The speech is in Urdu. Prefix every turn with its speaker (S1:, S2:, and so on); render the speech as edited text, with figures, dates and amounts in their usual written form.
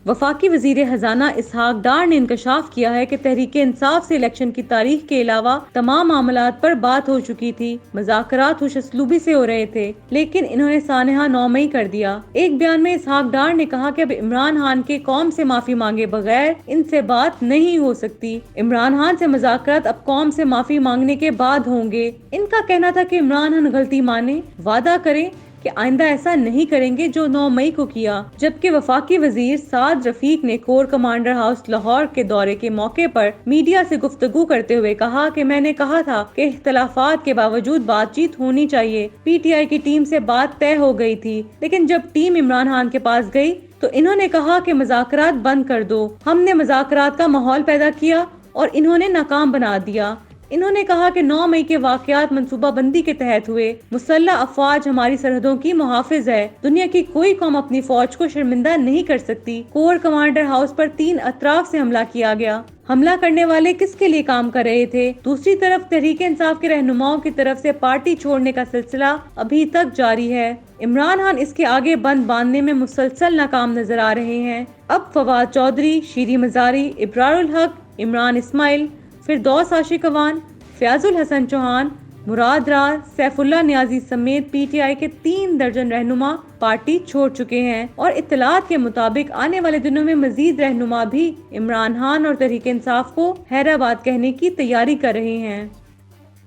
S1: وفاقی وزیر خزانہ اسحاق ڈار نے انکشاف کیا ہے کہ تحریک انصاف سے الیکشن کی تاریخ کے علاوہ تمام معاملات پر بات ہو چکی تھی۔ مذاکرات ہوش اسلوبی سے ہو رہے تھے، لیکن انہوں نے سانحہ 9 مئی کر دیا۔ ایک بیان میں اسحاق ڈار نے کہا کہ اب عمران خان کے قوم سے معافی مانگے بغیر ان سے بات نہیں ہو سکتی۔ عمران خان سے مذاکرات اب قوم سے معافی مانگنے کے بعد ہوں گے۔ ان کا کہنا تھا کہ عمران خان غلطی مانیں، وعدہ کریں کہ آئندہ ایسا نہیں کریں گے جو 9 مئی کو کیا، جبکہ وفاقی وزیر سعد رفیق نے کور کمانڈر ہاؤس لاہور کے دورے کے موقع پر میڈیا سے گفتگو کرتے ہوئے کہا کہ میں نے کہا تھا کہ اختلافات کے باوجود بات چیت ہونی چاہیے۔ پی ٹی آئی کی ٹیم سے بات طے ہو گئی تھی، لیکن جب ٹیم عمران خان کے پاس گئی تو انہوں نے کہا کہ مذاکرات بند کر دو۔ ہم نے مذاکرات کا ماحول پیدا کیا اور انہوں نے ناکام بنا دیا۔ انہوں نے کہا کہ 9 مئی کے واقعات منصوبہ بندی کے تحت ہوئے۔ مسلح افواج ہماری سرحدوں کی محافظ ہے۔ دنیا کی کوئی قوم اپنی فوج کو شرمندہ نہیں کر سکتی۔ کور کمانڈر ہاؤس پر 3 اطراف سے حملہ کیا گیا۔ حملہ کرنے والے کس کے لیے کام کر رہے تھے؟ دوسری طرف تحریک انصاف کے رہنماؤں کی طرف سے پارٹی چھوڑنے کا سلسلہ ابھی تک جاری ہے۔ عمران خان اس کے آگے بند باندھنے میں مسلسل ناکام نظر آ رہے ہیں۔ اب فواد چودھری، شیریں مزاری، ابرار الحق، عمران اسماعیل، فردوس عاشق اعوان، فیاض الحسن چوہان، مراد راز، سیف اللہ نیازی سمیت پی ٹی آئی کے 3 درجن رہنما پارٹی چھوڑ چکے ہیں، اور اطلاعات کے مطابق آنے والے دنوں میں مزید رہنما بھی عمران خان اور تحریک انصاف کو حیدرآباد کہنے کی تیاری کر رہے ہیں۔